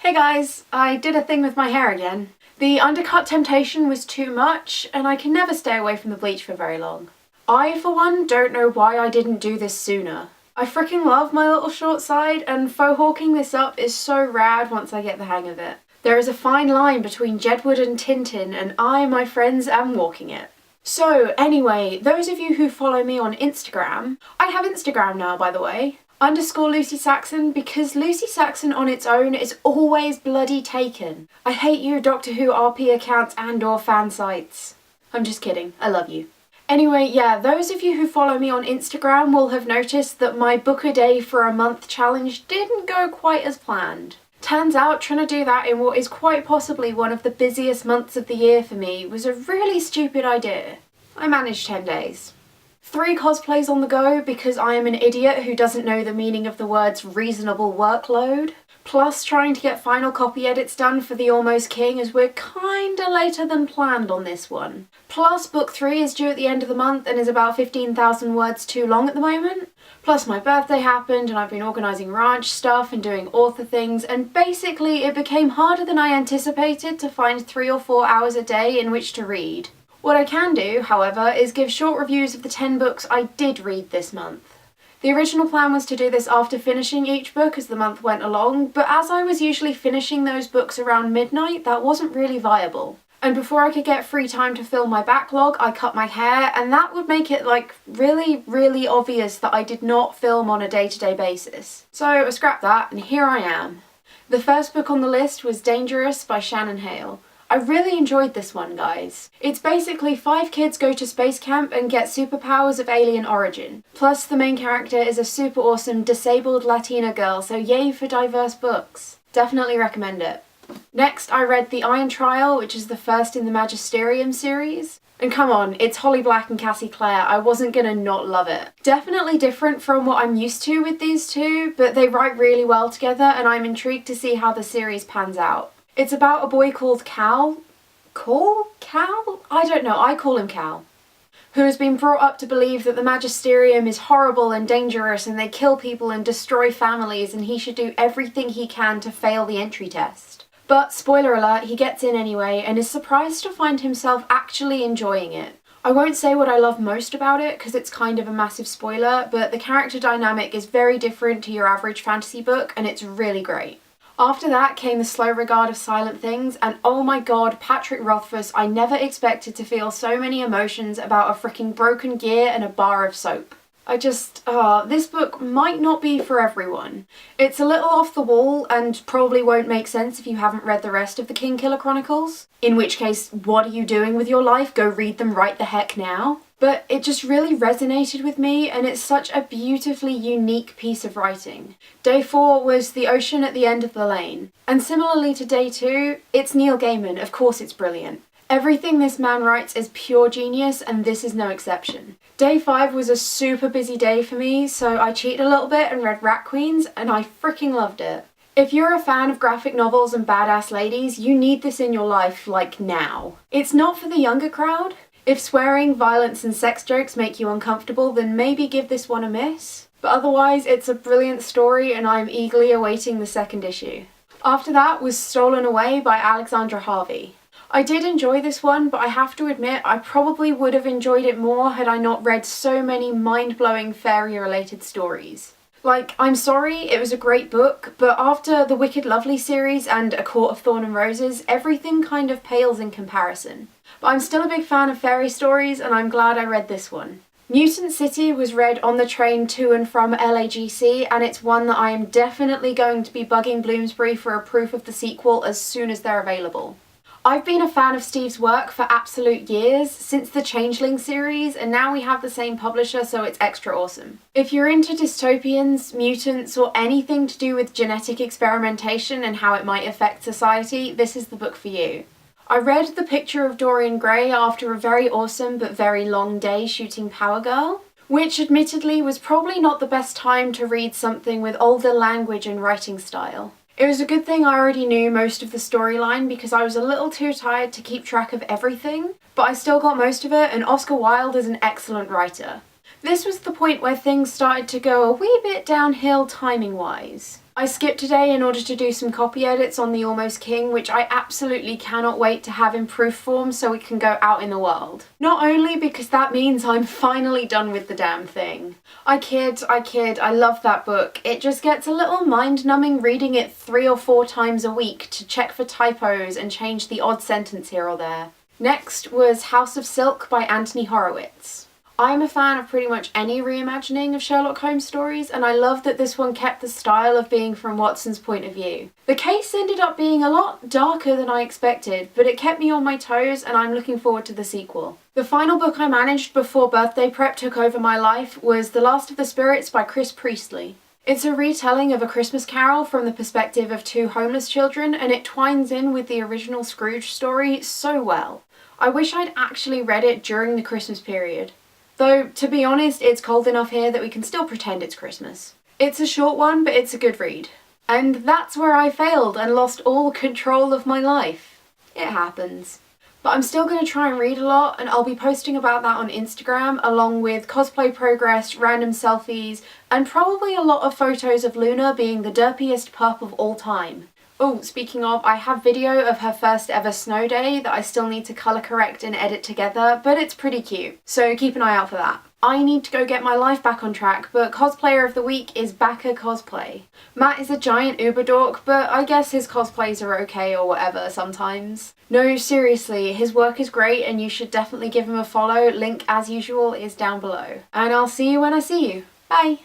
Hey guys, I did a thing with my hair again. The undercut temptation was too much, and I can never stay away from the bleach for very long. I, for one, don't know why I didn't do this sooner. I freaking love my little short side, and faux hawking this up is so rad once I get the hang of it. There is a fine line between Jedward and Tintin, and I, my friends, am walking it. So anyway, those of you who follow me on Instagram, I have Instagram now, by the way, _Lucy Saxon, because Lucy Saxon on its own is always bloody taken. I hate you Doctor Who RP accounts and or fan sites. I'm just kidding, I love you. Anyway, yeah, those of you who follow me on Instagram will have noticed that my book a day for a month challenge didn't go quite as planned. Turns out trying to do that in what is quite possibly one of the busiest months of the year for me was a really stupid idea. I managed 10 days. 3 cosplays on the go because I am an idiot who doesn't know the meaning of the words reasonable workload, plus trying to get final copy edits done for The Almost King as we're kinda later than planned on this one. Plus book 3 is due at the end of the month and is about 15,000 words too long at the moment. Plus my birthday happened and I've been organising ranch stuff and doing author things, and basically it became harder than I anticipated to find 3 or 4 hours a day in which to read. What I can do, however, is give short reviews of the 10 books I did read this month. The original plan was to do this after finishing each book as the month went along, but as I was usually finishing those books around midnight, that wasn't really viable. And before I could get free time to fill my backlog, I cut my hair, and that would make it really obvious that I did not film on a day-to-day basis. So I scrapped that, and here I am. The first book on the list was Dangerous by Shannon Hale. I really enjoyed this one, guys. It's basically 5 kids go to space camp and get superpowers of alien origin. Plus the main character is a super awesome disabled Latina girl, so yay for diverse books. Definitely recommend it. Next, I read The Iron Trial, which is the first in the Magisterium series. And come on, it's Holly Black and Cassie Clare, I wasn't gonna not love it. Definitely different from what I'm used to with these two, but they write really well together and I'm intrigued to see how the series pans out. It's about a boy called Cal? Cal? I don't know, I call him Cal. Who has been brought up to believe that the Magisterium is horrible and dangerous and they kill people and destroy families and he should do everything he can to fail the entry test. But, spoiler alert, he gets in anyway and is surprised to find himself actually enjoying it. I won't say what I love most about it because it's kind of a massive spoiler, but the character dynamic is very different to your average fantasy book and it's really great. After that came The Slow Regard of Silent Things, and oh my god, Patrick Rothfuss, I never expected to feel so many emotions about a freaking broken gear and a bar of soap. This book might not be for everyone. It's a little off the wall and probably won't make sense if you haven't read the rest of the Kingkiller Chronicles. In which case, what are you doing with your life? Go read them right the heck now. But it just really resonated with me and it's such a beautifully unique piece of writing. Day 4 was The Ocean at the End of the Lane. And similarly to Day 2, it's Neil Gaiman, of course it's brilliant. Everything this man writes is pure genius and this is no exception. Day 5 was a super busy day for me, so I cheated a little bit and read Rat Queens and I freaking loved it. If you're a fan of graphic novels and badass ladies, you need this in your life, like now. It's not for the younger crowd. If swearing, violence and sex jokes make you uncomfortable, then maybe give this one a miss. But otherwise, it's a brilliant story and I'm eagerly awaiting the second issue. After that was Stolen Away by Alexandra Harvey. I did enjoy this one, but I have to admit I probably would have enjoyed it more had I not read so many mind-blowing fairy-related stories. I'm sorry, it was a great book, but after the Wicked Lovely series and A Court of Thorn and Roses, everything kind of pales in comparison. But I'm still a big fan of fairy stories and I'm glad I read this one. Mutant City was read on the train to and from LAGC and it's one that I am definitely going to be bugging Bloomsbury for a proof of the sequel as soon as they're available. I've been a fan of Steve's work for absolute years, since the Changeling series, and now we have the same publisher, so it's extra awesome. If you're into dystopians, mutants, or anything to do with genetic experimentation and how it might affect society, this is the book for you. I read The Picture of Dorian Gray after a very awesome but very long day shooting Power Girl, which admittedly was probably not the best time to read something with older language and writing style. It was a good thing I already knew most of the storyline because I was a little too tired to keep track of everything, but I still got most of it and Oscar Wilde is an excellent writer. This was the point where things started to go a wee bit downhill timing-wise. I skipped today in order to do some copy edits on the Almost King, which I absolutely cannot wait to have in proof form so it can go out in the world. Not only because that means I'm finally done with the damn thing. I kid, I love that book. It just gets a little mind-numbing reading it 3 or 4 times a week to check for typos and change the odd sentence here or there. Next was House of Silk by Anthony Horowitz. I'm a fan of pretty much any reimagining of Sherlock Holmes stories, and I love that this one kept the style of being from Watson's point of view. The case ended up being a lot darker than I expected, but it kept me on my toes and I'm looking forward to the sequel. The final book I managed before birthday prep took over my life was The Last of the Spirits by Chris Priestley. It's a retelling of A Christmas Carol from the perspective of 2 homeless children, and it twines in with the original Scrooge story so well. I wish I'd actually read it during the Christmas period. Though, to be honest, it's cold enough here that we can still pretend it's Christmas. It's a short one, but it's a good read. And that's where I failed and lost all control of my life. It happens. But I'm still going to try and read a lot, and I'll be posting about that on Instagram, along with cosplay progress, random selfies, and probably a lot of photos of Luna being the derpiest pup of all time. Oh, speaking of, I have video of her first ever snow day that I still need to colour correct and edit together, but it's pretty cute, so keep an eye out for that. I need to go get my life back on track, but cosplayer of the week is Baka Cosplay. Matt is a giant uber dork, but I guess his cosplays are okay or whatever sometimes. No, seriously, his work is great and you should definitely give him a follow. Link, as usual, is down below. And I'll see you when I see you. Bye!